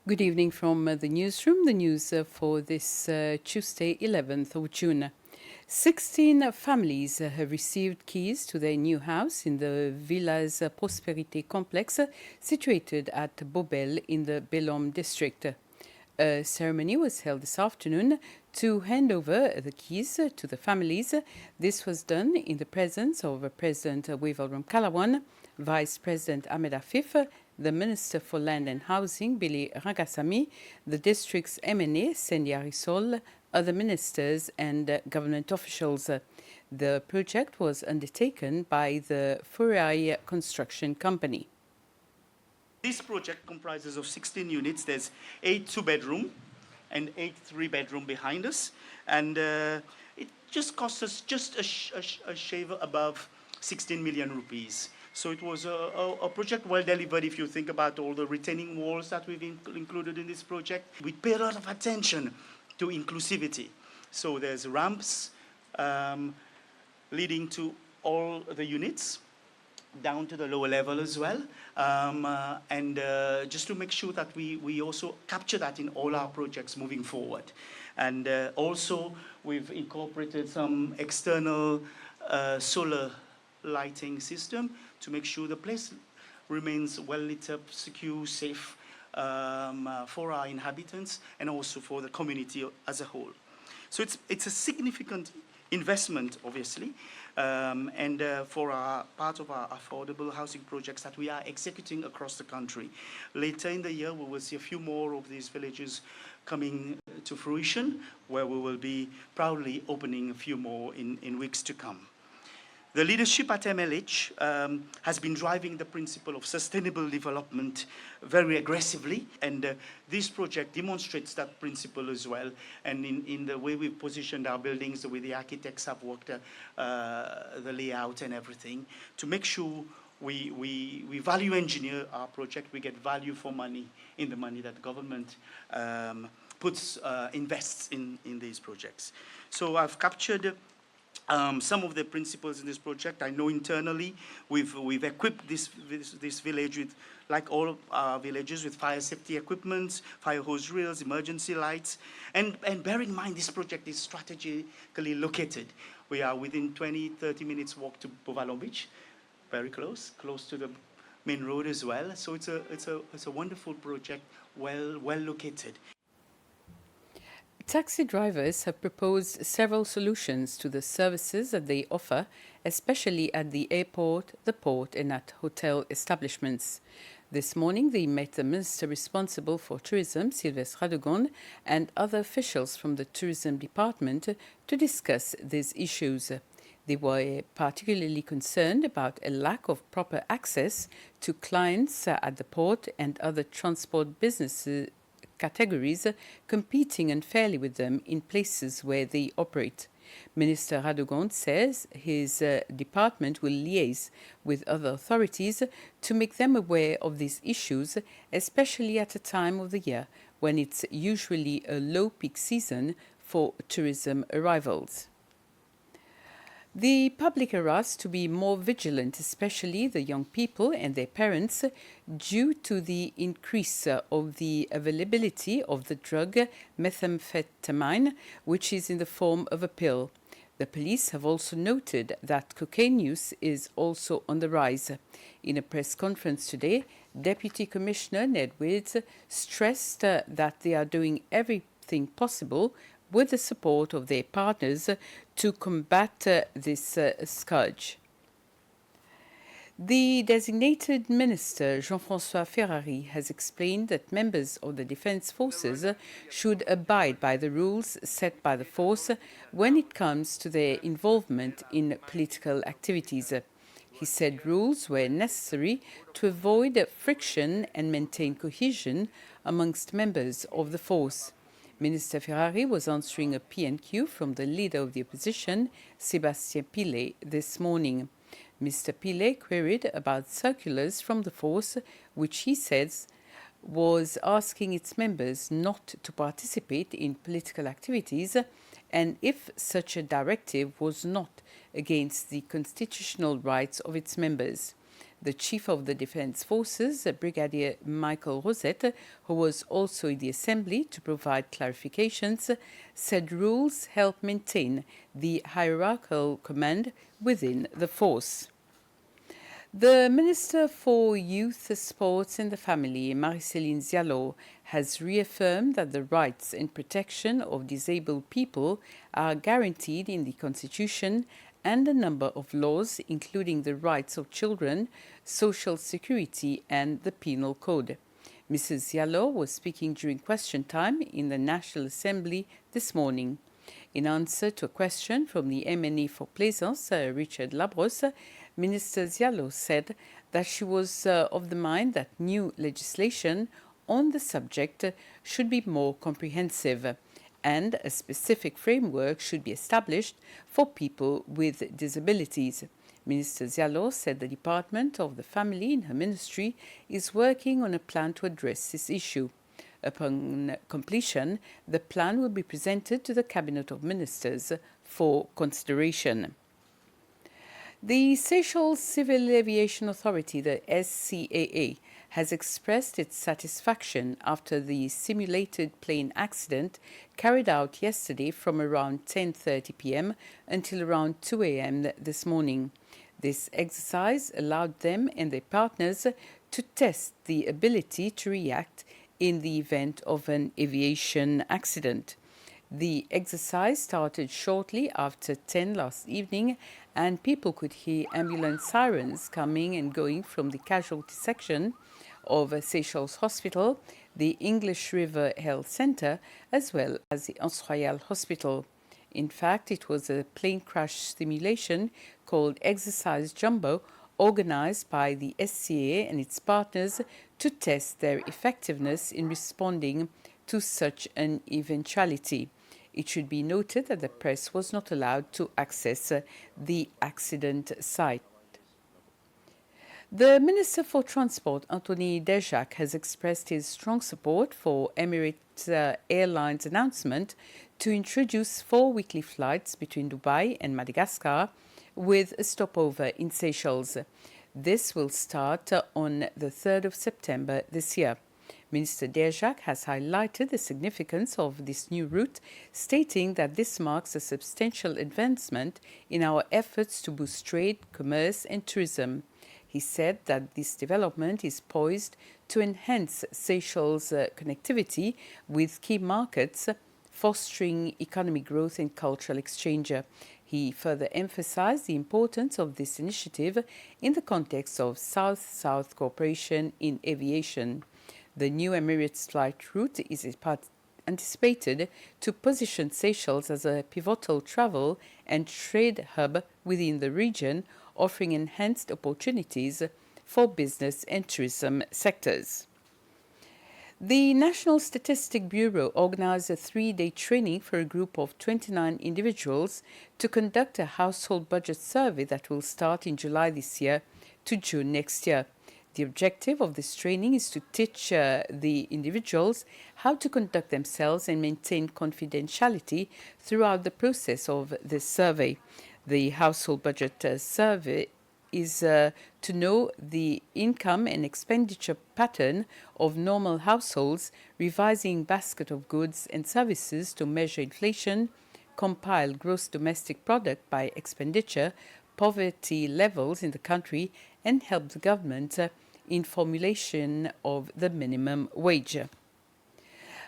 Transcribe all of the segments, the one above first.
Good evening from the newsroom. The news for this Tuesday, 11th of June. 16 families have received keys to their new house in the Villas Prosperité complex situated at Bobel in the Belom district. A ceremony was held this afternoon to hand over the keys to the families. This was done in the presence of President Wevalram Kalawan, Vice President Ahmed Afif, the Minister for Land and Housing, Billy Rangasamy, the district's MNA, Sendia Risol, other ministers and government officials. The project was undertaken by the Furai Construction Company. This project comprises of 16 units. There's 8 two-bedroom and 8 three-bedroom behind us. And it just cost us just a shave above 16 million rupees. So it was a project well delivered if you think about all the retaining walls that we've included in this project. We pay a lot of attention to inclusivity. So there's ramps leading to all the units, down to the lower level as well, just to make sure that we also capture that in all our projects moving forward. And also we've incorporated some external solar lighting system to make sure the place remains well lit up, secure, safe for our inhabitants and also for the community as a whole. So it's a significant investment, obviously, and for our part of our affordable housing projects that we are executing across the country. Later in the year, we will see a few more of these villages coming to fruition, where we will be proudly opening a few more in weeks to come. The leadership at MLH has been driving the principle of sustainable development very aggressively, and this project demonstrates that principle as well. And in the way we've positioned our buildings, the way the architects have worked the layout and everything, to make sure we value engineer our project, we get value for money in the money that government invests in these projects. So I've captured some of the principles in this project. I know internally we've equipped this village with, like all our villages, with fire safety equipment, fire hose drills, emergency lights, and bear in mind this project is strategically located. We are within 20-30 minutes walk to Bovalon Beach, very close to the main road as well. So it's a wonderful project, well located. Taxi drivers have proposed several solutions to the services that they offer, especially at the airport, the port and at hotel establishments. This morning they met the minister responsible for tourism, Sylvestre Radegonde, and other officials from the tourism department to discuss these issues. They were particularly concerned about a lack of proper access to clients at the port and other transport businesses categories competing unfairly with them in places where they operate. Minister Radegonde says his department will liaise with other authorities to make them aware of these issues, especially at a time of the year when it's usually a low peak season for tourism arrivals. The public are asked to be more vigilant, especially the young people and their parents, due to the increase of the availability of the drug methamphetamine, which is in the form of a pill. The police have also noted that cocaine use is also on the rise. In a press conference today, Deputy Commissioner Ned Woods stressed that they are doing everything possible with the support of their partners to combat this scourge. The designated minister, Jean-François Ferrari, has explained that members of the defense forces should abide by the rules set by the force when it comes to their involvement in political activities. He said rules were necessary to avoid friction and maintain cohesion amongst members of the force. Minister Ferrari was answering a P&Q from the leader of the opposition, Sébastien Pillet, this morning. Mr. Pillet queried about circulars from the force, which he says was asking its members not to participate in political activities, and if such a directive was not against the constitutional rights of its members. The Chief of the Defence Forces, Brigadier Michael Rosette, who was also in the Assembly to provide clarifications, said rules help maintain the hierarchical command within the force. The Minister for Youth, Sports and the Family, Marie-Céline Diallo, has reaffirmed that the rights and protection of disabled people are guaranteed in the Constitution and a number of laws, including the rights of children, social security and the Penal Code. Mrs. Diallo was speaking during question time in the National Assembly this morning. In answer to a question from the MNE for Plaisance, Richard Labrosse, Minister Diallo said that she was of the mind that new legislation on the subject should be more comprehensive and a specific framework should be established for people with disabilities. Minister Diallo said the Department of the Family in her ministry is working on a plan to address this issue. Upon completion, the plan will be presented to the Cabinet of Ministers for consideration. The Seychelles Civil Aviation Authority, the SCAA, has expressed its satisfaction after the simulated plane accident carried out yesterday from around 10:30 p.m. until around 2 a.m. this morning. This exercise allowed them and their partners to test the ability to react in the event of an aviation accident. The exercise started shortly after 10 last evening, and people could hear ambulance sirens coming and going from the casualty section of Seychelles Hospital, the English River Health Centre, as well as the Anse Royal Hospital. In fact, it was a plane crash simulation called Exercise Jumbo, organized by the SCA and its partners to test their effectiveness in responding to such an eventuality. It should be noted that the press was not allowed to access the accident site. The Minister for Transport, Anthony Dejac, has expressed his strong support for Emirates Airlines' announcement to introduce 4 weekly flights between Dubai and Madagascar with a stopover in Seychelles. This will start on the 3rd of September this year. Minister Dejac has highlighted the significance of this new route, stating that this marks a substantial advancement in our efforts to boost trade, commerce and tourism. He said that this development is poised to enhance Seychelles' connectivity with key markets, fostering economic growth and cultural exchange. He further emphasized the importance of this initiative in the context of South-South cooperation in aviation. The new Emirates flight route is anticipated to position Seychelles as a pivotal travel and trade hub within the region, offering enhanced opportunities for business and tourism sectors. The National Statistic Bureau organized a 3-day training for a group of 29 individuals to conduct a household budget survey that will start in July this year to June next year. The objective of this training is to teach the individuals how to conduct themselves and maintain confidentiality throughout the process of this survey. The household budget survey is to know the income and expenditure pattern of normal households, revising basket of goods and services to measure inflation, compile gross domestic product by expenditure, poverty levels in the country, and help the government in formulation of the minimum wage.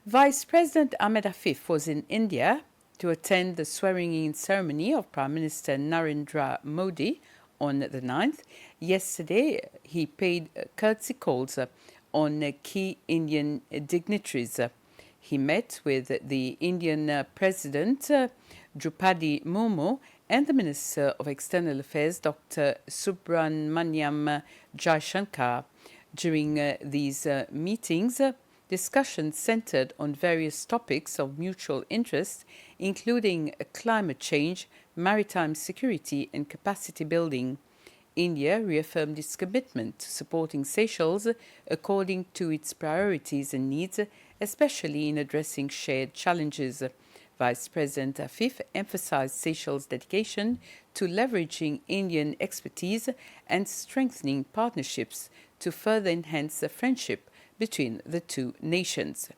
Vice President Ahmed Afif was in India to attend the swearing-in ceremony of Prime Minister Narendra Modi on the 9th. Yesterday, he paid courtesy calls on key Indian dignitaries. He met with the Indian President Draupadi Murmu and the Minister of External Affairs, Dr. Subramaniam Jaishankar. During these meetings, discussions centered on various topics of mutual interest, including climate change, maritime security and capacity building. India reaffirmed its commitment to supporting Seychelles according to its priorities and needs, especially in addressing shared challenges. Vice President Afif emphasized Seychelles' dedication to leveraging Indian expertise and strengthening partnerships to further enhance the friendship between the two nations.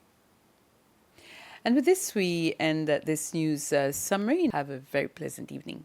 And with this, we end this news summary. Have a very pleasant evening.